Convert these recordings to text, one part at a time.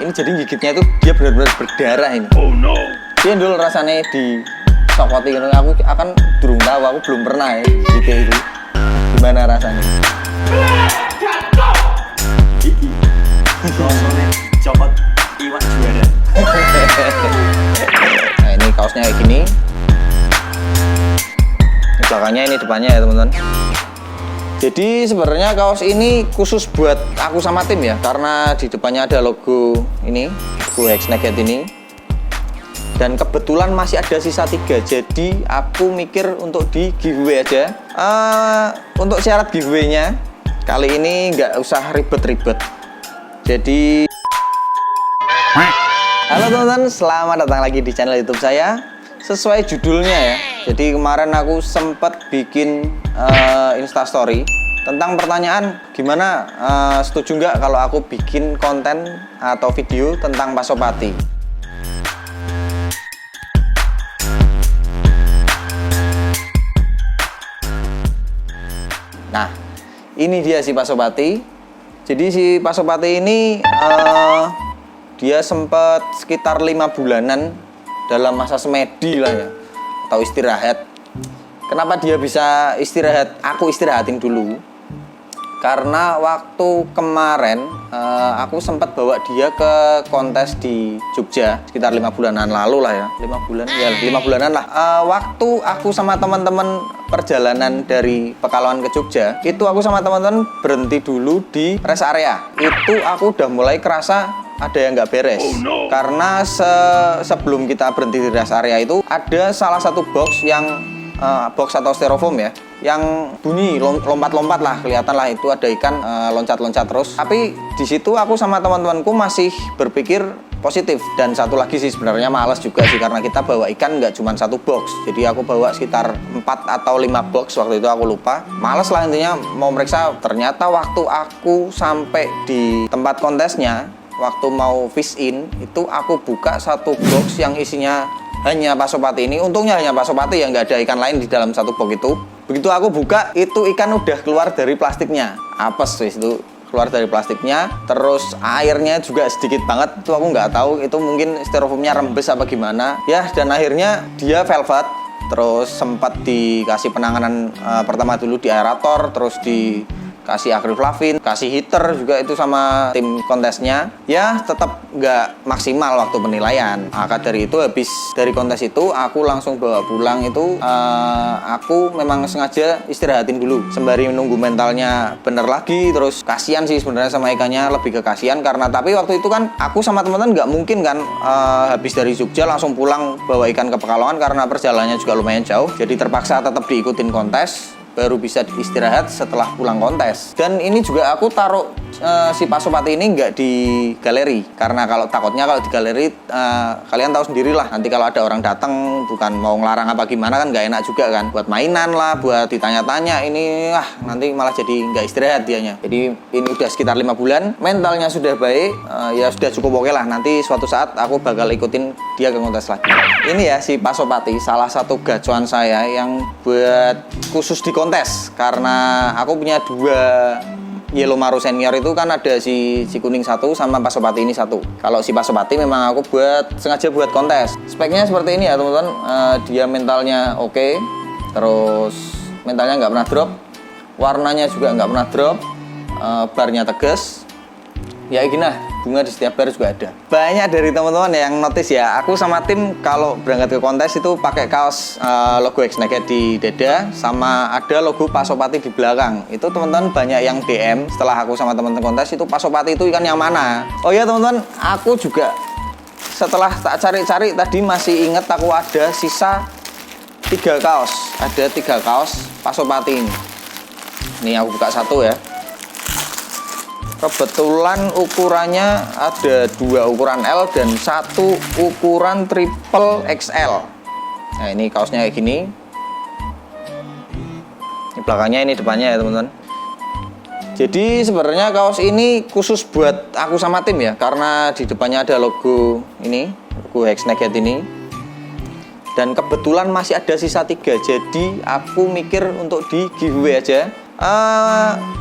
ini jadi gigitnya itu dia benar-benar berdarah ini. Oh no. Dia dulu rasanya di sokoti gitu. Aku akan durung tahu, aku belum pernah ya gitu itu. Gimana rasanya? Rasanya copot iwak juara. Nah ini kaosnya kayak gini. Ini belakangnya, ini depannya ya teman-teman. Jadi sebenarnya kaos ini khusus buat aku sama tim ya, karena di depannya ada logo ini, logo Hexnagget ini. Dan kebetulan masih ada sisa 3, jadi aku mikir untuk di giveaway aja. Untuk syarat giveaway-nya kali ini nggak usah ribet-ribet. Jadi halo teman-teman, selamat datang lagi di channel YouTube saya. Sesuai judulnya ya. Jadi kemarin aku sempat bikin Instastory tentang pertanyaan gimana setuju nggak kalau aku bikin konten atau video tentang Pasopati. Nah, ini dia si Pasopati. Jadi si Pasopati ini dia sempat sekitar 5 bulanan dalam masa semedi lah ya, atau istirahat. Kenapa dia bisa istirahat? Aku istirahatin dulu. Karena waktu kemarin aku sempat bawa dia ke kontes di Jogja sekitar 5 bulanan lalu lah ya. 5 bulan ya, 5 bulanan lah. Waktu aku sama teman-teman perjalanan dari Pekalongan ke Jogja, itu aku sama teman-teman berhenti dulu di rest area. Itu aku udah mulai kerasa ada yang nggak beres. Oh, no. Karena sebelum kita berhenti di rest area itu ada salah satu box yang box atau styrofoam ya, yang bunyi lompat-lompat lah, kelihatan lah itu ada ikan loncat-loncat terus. Tapi di situ aku sama teman-temanku masih berpikir positif. Dan satu lagi sih sebenarnya males juga sih, karena kita bawa ikan nggak cuma 1 box. Jadi aku bawa sekitar 4 atau 5 box waktu itu, aku lupa. Males lah intinya mau meriksa. Ternyata waktu aku sampai di tempat kontesnya, waktu mau fish in itu aku buka 1 box yang isinya hanya Pasopati ini. Untungnya hanya Pasopati ya, nggak ada ikan lain di dalam 1 box itu. Begitu aku buka, itu ikan udah keluar dari plastiknya. Apes wis itu keluar dari plastiknya. Terus airnya juga sedikit banget. Itu aku nggak tahu, itu mungkin styrofoamnya rembes apa gimana. Ya, dan akhirnya dia velvet. Terus sempat dikasih penanganan pertama dulu di aerator, terus dikasih akriflavin, kasih heater juga itu sama tim kontesnya. Ya tetap nggak maksimal waktu penilaian. Maka dari itu, habis dari kontes itu aku langsung bawa pulang itu. Aku memang sengaja istirahatin dulu sembari menunggu mentalnya bener lagi. Terus kasihan sih sebenarnya sama ikannya, lebih ke kasihan karena tapi waktu itu kan aku sama teman-teman nggak mungkin kan habis dari Jogja langsung pulang bawa ikan ke Pekalongan karena perjalanannya juga lumayan jauh. Jadi terpaksa tetap diikutin kontes, baru bisa istirahat setelah pulang kontes. Dan ini juga aku taruh si Pasopati ini nggak di galeri, karena takutnya kalau di galeri kalian tahu sendirilah, nanti kalau ada orang datang bukan mau ngelarang apa gimana kan nggak enak juga kan, buat mainan lah, buat ditanya-tanya ini, nanti malah jadi nggak istirahat dianya. Jadi ini udah sekitar 5 bulan, mentalnya sudah baik, ya sudah cukup oke lah. Nanti suatu saat aku bakal ikutin dia ke kontes lagi. Ini ya si Pasopati, salah satu gacuan saya yang buat khusus di kontes, karena aku punya 2 Yellow Maru senior itu kan, ada si kuning 1 sama Pasopati ini 1. Kalau si Pasopati memang aku sengaja buat kontes. Speknya seperti ini ya teman-teman. Dia mentalnya oke, terus mentalnya nggak pernah drop, warnanya juga nggak pernah drop, barnya tegas. Ya gini lah, bunga di setiap bar juga ada. Banyak dari teman-teman yang notice ya, aku sama tim kalau berangkat ke kontes itu pakai kaos logo Hexnagget di dada, sama ada logo Pasopati di belakang. Itu teman-teman banyak yang DM setelah aku sama teman-teman kontes, itu Pasopati itu ikan yang mana. Oh ya teman-teman, aku juga setelah tak cari-cari tadi masih inget aku ada sisa 3 kaos. Ada 3 kaos Pasopati ini. Ini aku buka 1 ya. Kebetulan ukurannya ada 2 ukuran L dan 1 ukuran triple XL. Nah ini kaosnya kayak gini. Ini belakangnya, ini depannya ya teman-teman. Jadi sebenarnya kaos ini khusus buat aku sama tim ya, karena di depannya ada logo ini, logo Hexnagget ini. Dan kebetulan masih ada sisa 3, jadi aku mikir untuk di giveaway aja.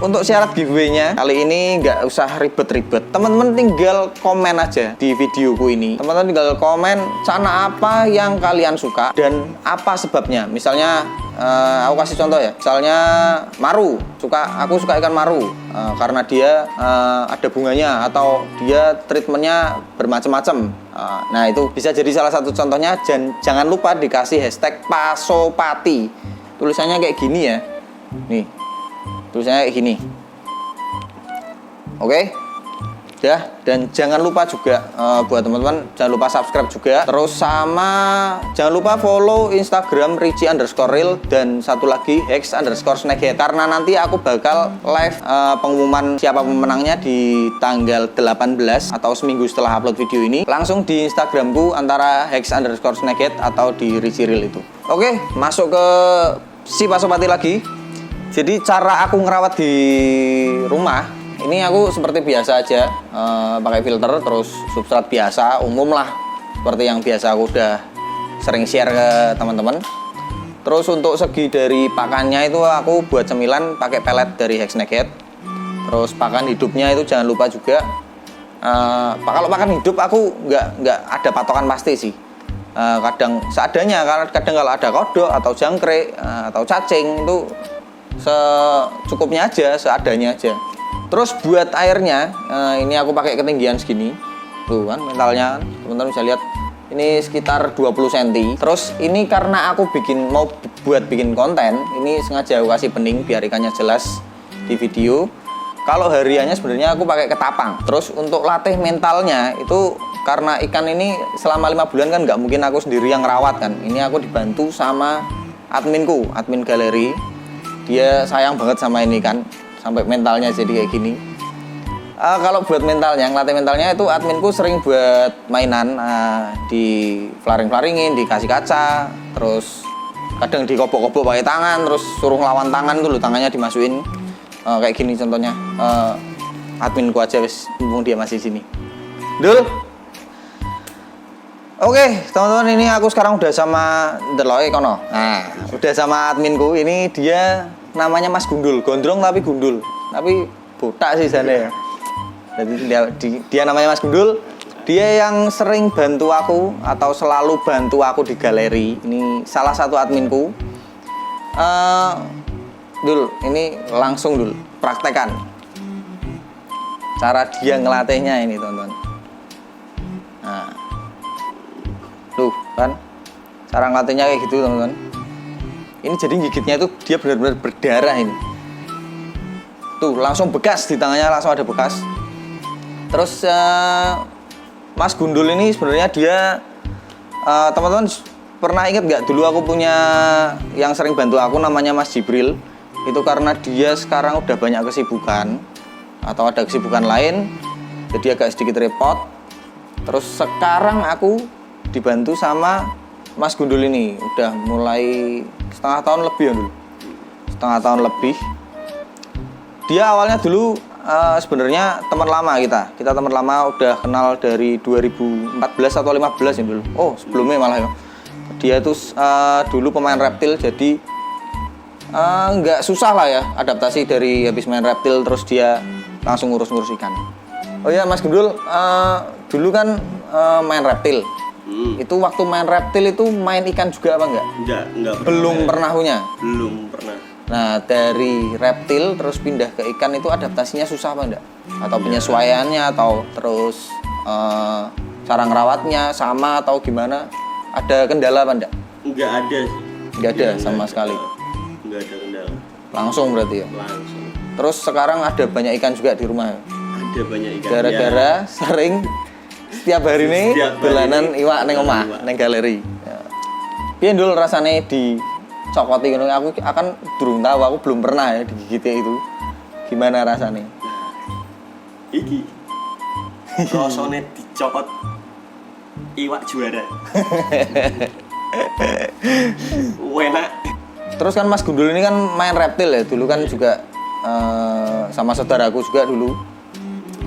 Untuk syarat giveaway-nya kali ini nggak usah ribet-ribet. Teman-teman tinggal komen aja di videoku ini. Teman-teman tinggal komen cana apa yang kalian suka dan apa sebabnya. Misalnya aku kasih contoh ya. Misalnya maru, aku suka ikan maru karena dia ada bunganya atau dia treatmentnya bermacam-macam. Nah itu bisa jadi salah satu contohnya. Jangan lupa dikasih hashtag Pasopati. Tulisannya kayak gini ya. Nih. Tulisannya kayak gini. Oke. Ya, dan jangan lupa juga buat teman-teman jangan lupa subscribe juga. Terus sama jangan lupa follow Instagram Richie_real dan satu lagi Hex_snakehead karena nanti aku bakal live pengumuman siapa pemenangnya di tanggal 18 atau seminggu setelah upload video ini. Langsung di Instagramku antara Hex_snakehead atau di Richie_real itu. Oke, masuk ke si Pasopati lagi. Jadi cara aku ngerawat di rumah ini aku seperti biasa aja, pakai filter terus substrat biasa umum lah seperti yang biasa aku udah sering share ke teman-teman. Terus untuk segi dari pakannya itu aku buat cemilan pakai pelet dari Snakehead. Terus pakan hidupnya itu jangan lupa juga. Kalau pakan hidup aku nggak ada patokan pasti sih. Kadang seadanya, kadang kalau ada kodok atau jangkrik atau cacing itu secukupnya aja, seadanya aja. Terus buat airnya, ini aku pakai ketinggian segini. Tuh kan mentalnya, teman-teman bisa lihat. Ini sekitar 20 cm. Terus ini karena aku mau buat bikin konten, ini sengaja aku kasih bening biar ikannya jelas di video. Kalau hariannya sebenarnya aku pakai ketapang. Terus untuk latih mentalnya itu karena ikan ini selama 5 bulan kan nggak mungkin aku sendiri yang ngerawat kan. Ini aku dibantu sama adminku, admin galeri. Dia sayang banget sama ini kan, sampai mentalnya jadi kayak gini. Kalau buat mentalnya, ngelatih mentalnya itu adminku sering buat mainan, di flaring-flaringin, dikasih kaca, terus kadang dikobok-kobok pakai tangan, terus suruh lawan tangan tuh, tangannya dimasukin kayak gini contohnya. Adminku aja wis, mumpung dia masih sini. Dul. Oke, teman-teman, ini aku sekarang udah sama Deloy kono. Nah, udah sama adminku. Ini dia namanya Mas Gundul, gondrong tapi gundul. Tapi botak sih sana ya. Jadi dia namanya Mas Gundul. Dia yang sering bantu aku atau selalu bantu aku di galeri. Ini salah satu adminku. Dul, ini langsung Dul, praktekan. Cara dia ngelatihnya ini, teman-teman. Nah. Tuh kan, cara ngelatihnya kayak gitu teman-teman. Ini jadi gigitnya itu dia benar-benar berdarah ini. Tuh langsung bekas di tangannya, langsung ada bekas. Terus Mas Gundul ini sebenarnya dia teman-teman pernah ingat nggak dulu aku punya yang sering bantu aku namanya Mas Jibril. Itu karena dia sekarang udah banyak kesibukan atau ada kesibukan lain, jadi agak sedikit repot. Terus sekarang aku dibantu sama Mas Gundul ini udah mulai setengah tahun lebih ya dulu. Setengah tahun lebih. Dia awalnya dulu sebenarnya teman lama kita teman lama, udah kenal dari 2014 atau 15 ya dulu. Oh sebelumnya malah ya. Dia itu dulu pemain reptil, jadi nggak susah lah ya adaptasi dari habis main reptil terus dia langsung ngurus ikan. Oh iya Mas Gundul, dulu kan main reptil. Itu waktu main reptil itu main ikan juga apa enggak? Enggak Belum pernah punya? Belum pernah. Nah, dari reptil terus pindah ke ikan itu adaptasinya susah apa enggak? Atau penyesuaiannya atau terus cara ngerawatnya sama atau gimana? Ada kendala apa enggak? Enggak ada sih. Enggak ada sama sekali. Enggak ada kendala. Langsung berarti ya? Langsung. Terus sekarang ada banyak ikan juga di rumah? Ada banyak ikan. Gara-gara sering setiap hari ini dolanan iwak neng omah, neng galeri. Piye Ndul rasane dicokoti ngono? Aku akan durung tahu, aku belum pernah ya digigit itu. Gimana rasane? Iki. Rasane dicokot iwak juara. Enak. Terus kan Mas Gundul ini kan main reptil ya, dulu kan juga sama saudaraku juga dulu.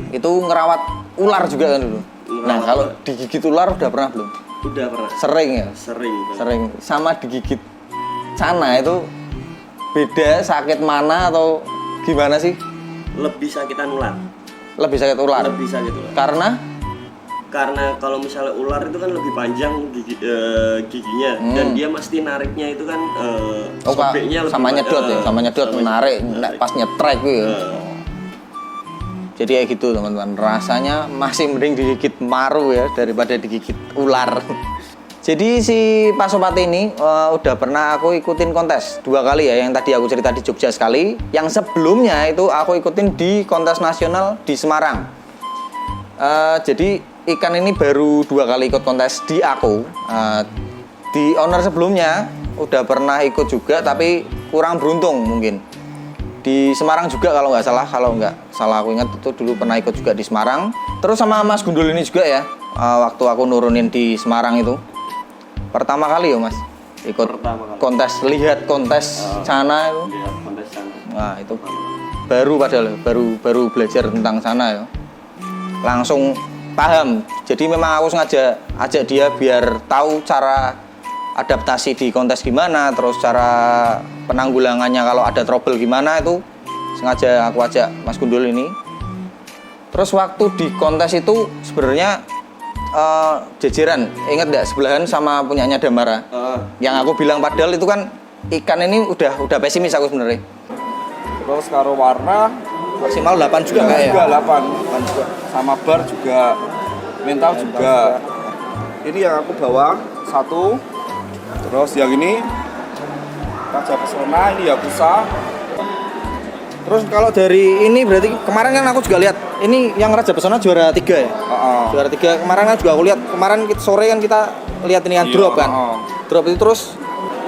Itu ngerawat ular juga kan dulu. Nah, kalau digigit ular udah pernah belum? Udah pernah. Sering ya? Sering. Sering. Sama digigit cana itu beda sakit mana atau gimana sih? Lebih sakitan ular. Lebih sakit ular. Lebih sakit ular. Karena Kalau misalnya ular itu kan lebih panjang giginya dan dia mesti nariknya itu kan sobeknya lebih sama nyedot ya, sama nyedot menarik pas nyetrek gitu ya. Jadi kayak gitu teman-teman, rasanya masih mending digigit maru ya daripada digigit ular. Jadi si Pasopati ini udah pernah aku ikutin kontes 2 kali ya, yang tadi aku cerita di Jogja sekali, yang sebelumnya itu aku ikutin di kontes nasional di Semarang. Jadi ikan ini baru 2 kali ikut kontes di aku. Di owner sebelumnya udah pernah ikut juga tapi kurang beruntung mungkin. Di Semarang juga kalau nggak salah aku ingat itu dulu pernah ikut juga di Semarang. Terus sama Mas Gundul ini juga ya, waktu aku nurunin di Semarang itu pertama kali ya Mas ikut kontes, lihat kontes sana itu. Lihat kontes sana. Nah itu baru belajar tentang sana ya, langsung paham. Jadi memang aku sengaja ajak dia biar tahu cara adaptasi di kontes gimana, terus cara penanggulangannya kalau ada trouble gimana, itu sengaja aku ajak Mas Gundul ini. Terus waktu di kontes itu sebenarnya jejeran, ingat nggak, sebelahan sama punyanya Damara. Yang aku bilang padahal itu kan ikan ini udah pesimis aku sebenarnya. Terus karo warna Maksimal 8 juga nggak ya? juga 8 juga. Sama bar juga, mental juga. Ini yang aku bawa 1. Terus yang ini Raja Pesona, ini Yakuza. Terus kalau dari ini berarti kemarin kan aku juga lihat ini yang Raja Pesona juara 3 ya? Juara 3 kemarin kan juga aku lihat. Kemarin sore kan kita lihat ini kan drop kan? Drop itu terus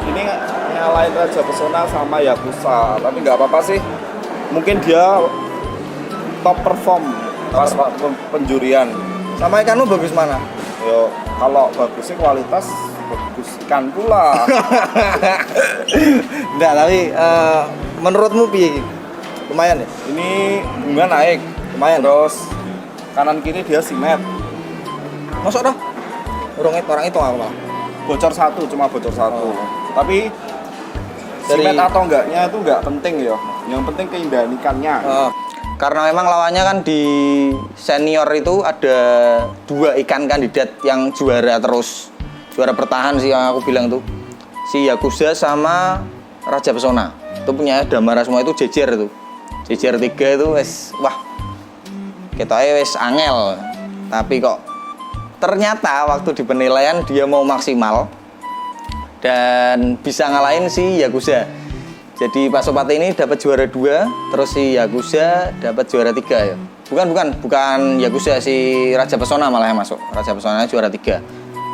ini nyalain Raja Pesona sama Yakuza, tapi nggak apa-apa sih. Mungkin dia top perform pas penjurian. sama ikanmu bagus mana? Yo, kalau bagus sih kualitas bagus ikan pula. Enggak, tapi menurutmu piye? Lumayan ya? Ini bunga naik, Lumayan. terus kanan kiri dia simet. Masuk dah. Orang itu aku malah. Bocor 1, cuma bocor 1. Tapi Dari- simet atau enggaknya itu enggak penting ya. Yang penting keindahan ikannya. Karena memang lawannya kan di senior itu ada 2 ikan kandidat yang juara terus, juara bertahan sih yang aku bilang tuh, si Yakuza sama Raja Pesona. Itu punya Damara semua, itu jejer tuh, jejer 3 itu wes, wah ketoknya wes angel. Tapi kok ternyata waktu di penilaian dia mau maksimal dan bisa ngalahin si Yakuza. Jadi Pasopati ini dapat juara 2, terus si Yakuza dapat juara 3 ya. Bukan Yakuza, si Raja Pesona malah yang masuk. Raja Pesona juara 3,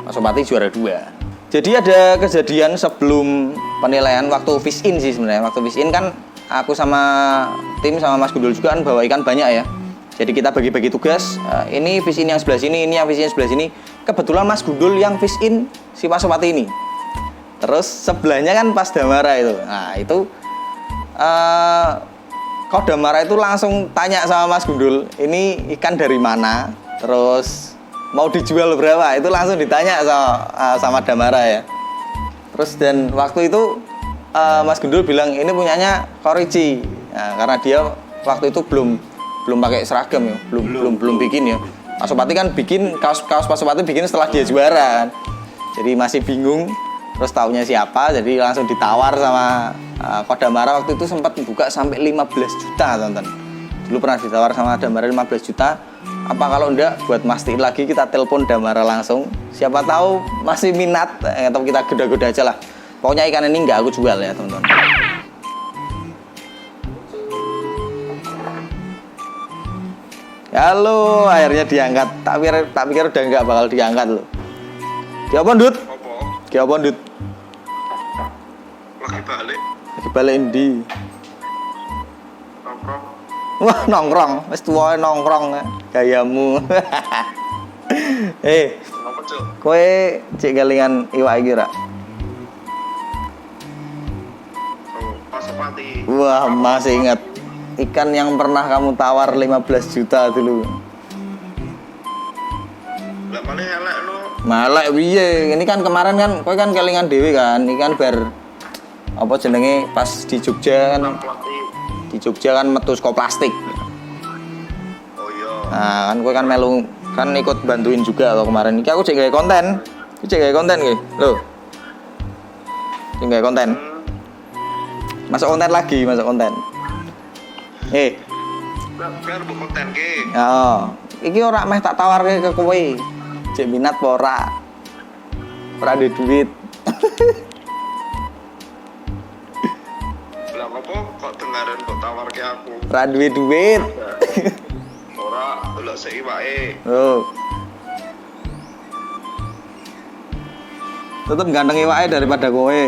Pasopati juara 2. Jadi ada kejadian sebelum penilaian waktu fish in sih sebenarnya. Waktu fish in kan aku sama tim sama Mas Gundul juga kan bawa ikan banyak ya. Jadi kita bagi-bagi tugas. Ini fish in yang sebelah sini, ini yang fish in yang sebelah sini. Kebetulan Mas Gundul yang fish in si Pasopati ini. Terus sebelahnya kan pas Damara itu. Nah itu kok Damara itu langsung tanya sama Mas Gundul, ini ikan dari mana? Terus mau dijual berapa? Itu langsung ditanya sama Damara ya. Terus dan waktu itu Mas Gundul bilang ini punyanya Korici. Nah, karena dia waktu itu belum pakai seragam ya, belum bikin ya. Pasopati kan bikin kaos Pasopati bikin setelah dia juara kan. Jadi masih bingung. Terus taunya siapa, jadi langsung ditawar sama Damara. Waktu itu sempat buka sampai 15 juta teman-teman. Dulu pernah ditawar sama Damara 15 juta. Apa kalau enggak buat mastiin lagi kita telepon Damara langsung. Siapa tahu masih minat atau kita goda-goda aja lah. Pokoknya ikan ini enggak aku jual ya teman-teman. Halo, akhirnya diangkat. Tak pikir udah enggak bakal diangkat loh. Siapa Dut? Siapa Dut? Lagi balik endi? Nongkrong. Wah, nongkrong. Wis tuwa nongkrong gayamu. Apa cuk? Kowe cek galingan iwak iki ra? Pasopati. Wah, masih ingat ikan yang pernah kamu tawar 15 juta dulu. Lah paling elek lu. Malah piye? Ini kan kemarin kan kowe kan kelingan dhewe kan, ini kan bar apa jenenge pas di Jogja kan metu saka plastik. Oh iya. Nah, kan kowe kan melu kan ikut bantuin juga loh kemarin. Iki aku cek gawe konten. Iki cek gawe konten iki. Loh. Cek gawe konten. Masuk konten lagi, masuk konten. Biar bu konten ke. Oh, iki ora meh tak tawarke ke kowe. Cek minat apa ora? Ora ada duit. Lah apa kok dengaran kok tawar ke aku? Ora duit. Ora delok sik wae. Oh. Tetep ganteng iwake daripada kowe.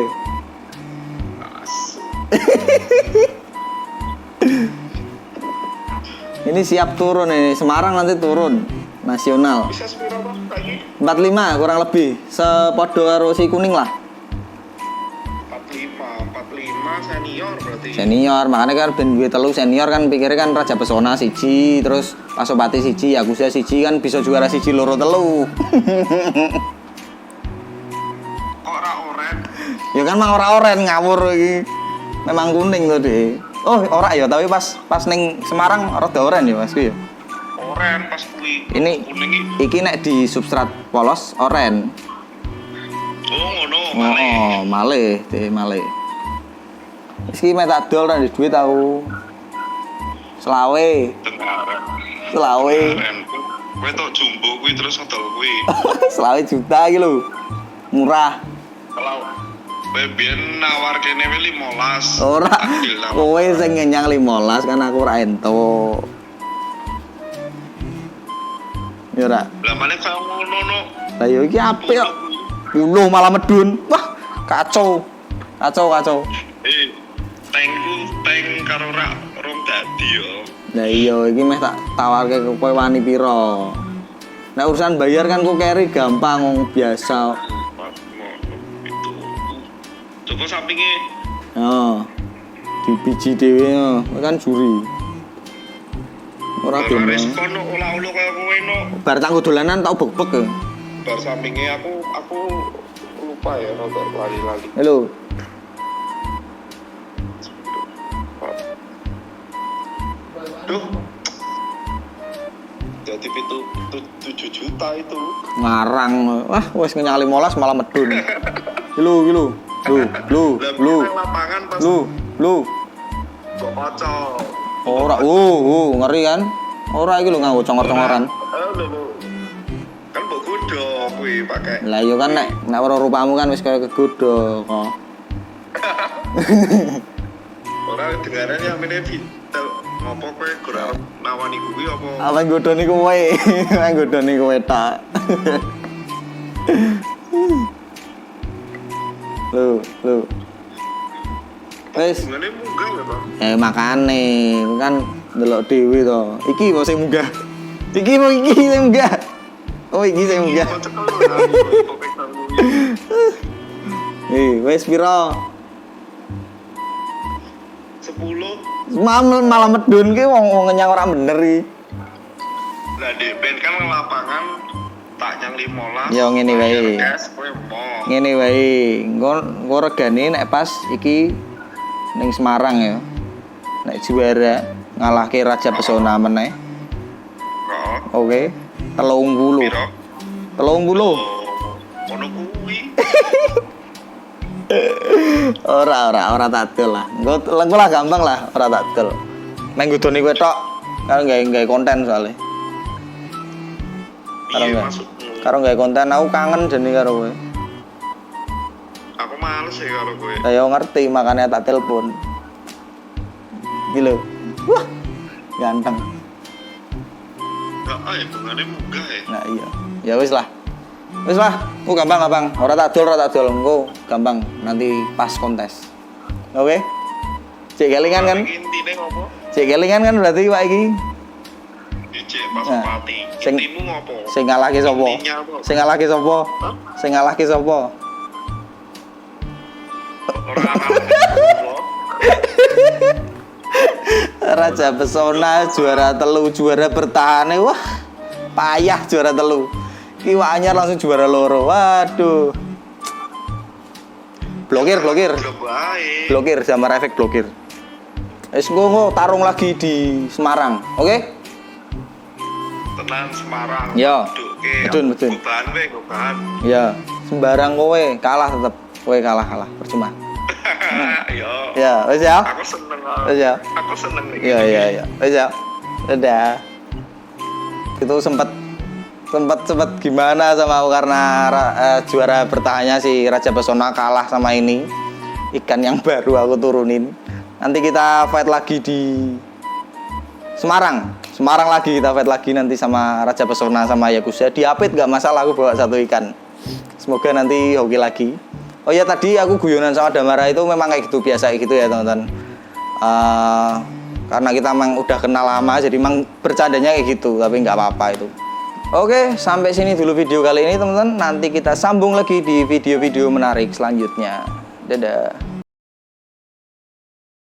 Ini siap turun ini, Semarang nanti turun nasional. Bisa sepiro Bang lagi? 45 kurang lebih, sepodo karo si kuning lah. 45 senior berarti. Senior, makanya kan ben duwe telu senior kan pikirnya kan Raja Pesona siji, terus Pasopati siji, Yakuza siji kan bisa juara siji loro telu. Kok ora oren? Ya kan mang ora oren ngawur iki. Memang kuning tuh deh. Oh, ora ya, tapi pas ning Semarang rada oren ya Mas ku ya. Oren pas kuwi. Ini Kuning iki nek di substrat polos oren. Oh ngono, Oh, malih, malih. Iki metadol ra duit tau. Selawe. dengaran. Selawe. Oren. Kowe tok jumbo kuwi terus ngedol kuwi. Selawe juta iki lho. Murah. Kalau kowe biyen nawar kene 15. Ora. Adil lah. Kowe sing ngenyang 15 kan aku ora entuk. Ya ora. Lah malah kaya ngono no. Lah yo iki apik kok. Puluh malah medun. Wah, kacau. Kacau. Tank karo rong dadi yo. Lah iya iki meh tak tawarke ke kowe wani pira. Nek urusan bayar kan kok carry gampang wong biasa. Itu. Coba sampinge. Oh. Di biji dhewe kowe kan juri. Ora Ora gelem. respon no olah-olah kaya kowe no. Bar tak dolanan tau bek-bek. Bar sampinge aku lupa ya rada lali-lali. Halo. Duh. Jadi 7 juta itu. Ngarang. Wah, wis ngenyang 15 malah medun. Lu. Lu. Lapangan pas Lu. kok kocok. Ora, ngeri kan? Ora iki lho nganggo congor-congoran. Lho. Kan mbok godhog kuwi pakai. Lah iya kan nek weruh rupamu kan wis kaya kegodhog kok. Ora dengarane amene vital. Ngopo kowe ora nawani kuwi apa? Apa nggodhoni kowe? Nggodhoni kowe tak. Lu. Wis, Ngene munggah lho, Bang. makane kan ndelok dhewe to. Iki kok sing munggah. Iki sing munggah. Oh, iki sing munggah. Kocok lho, topik kamu. Wis pira? 10. Malah medun ki wong ngenyang ora bener iki. Lah di band kan lapangan tak nyang 15. Ya, ngene wae. Gas kowe mau. Ngene wae, engko regane nek pas iki ning Semarang ya. Nek juara ngalahke Raja Pesona meneh. Kok Oke. 30. piro? 30. Ono kuwi. Ora tak dol lah. Engko lah gampang lah, ora tak dol. Meng nggodoni kowe tok. Karo gawe konten soalnya. Iya maksudmu. Karo gawe konten aku kangen jane karo kowe. Aku males ya karo kowe. Lah yo ngerti makanya tak telepon. Gila. Wah. Ganteng. Enggak ya bungane munggah ya. Nah iya. Ya wis lah. Ku gampang. Ora tak dol. Engko gampang nanti pas kontes. Oke. Cek kelingan kan? Intine ngopo? Cek kelingan kan berarti Pak iki. Cek Pasopati. Sing- Intimu ngopo? Sing ngalahke sapa? Intinya apa? Sing ngalahke sapa? Hah? Sing ngalahke sapa? Ora ana. Raja Pesona juara telu, juara bertahan. Wah. Payah juara telu. Ki Wak Anyar langsung juara loro. Waduh. Blokir. Udah baik. Blokir, Damara efek blokir. Wis engko tarung lagi di Semarang. Oke? Tenang Semarang. Ya. Betul. Bukan weh, bukan. Ya, sembarang kowe kalah tetep. Kowe kalah, percuma. Yo. Ya, wis ya. Aku seneng. Wis ya. Aku seneng nih. Iya. Wis ya. Dadah. Itu sempat gimana sama aku karena juara bertahannya si Raja Pesona kalah sama ini ikan yang baru aku turunin. Nanti kita fight lagi di Semarang lagi, kita fight lagi nanti sama Raja Pesona sama Yakuza. Diapit nggak masalah, aku bawa satu ikan. Semoga nanti hoki lagi. Oh ya, tadi aku guyonan sama Damara itu memang kayak gitu, biasa kayak gitu ya teman-teman. Karena kita memang udah kenal lama, jadi memang bercandanya kayak gitu, tapi nggak apa-apa itu. Oke, sampai sini dulu video kali ini teman-teman. Nanti kita sambung lagi di video-video menarik selanjutnya. Dadah.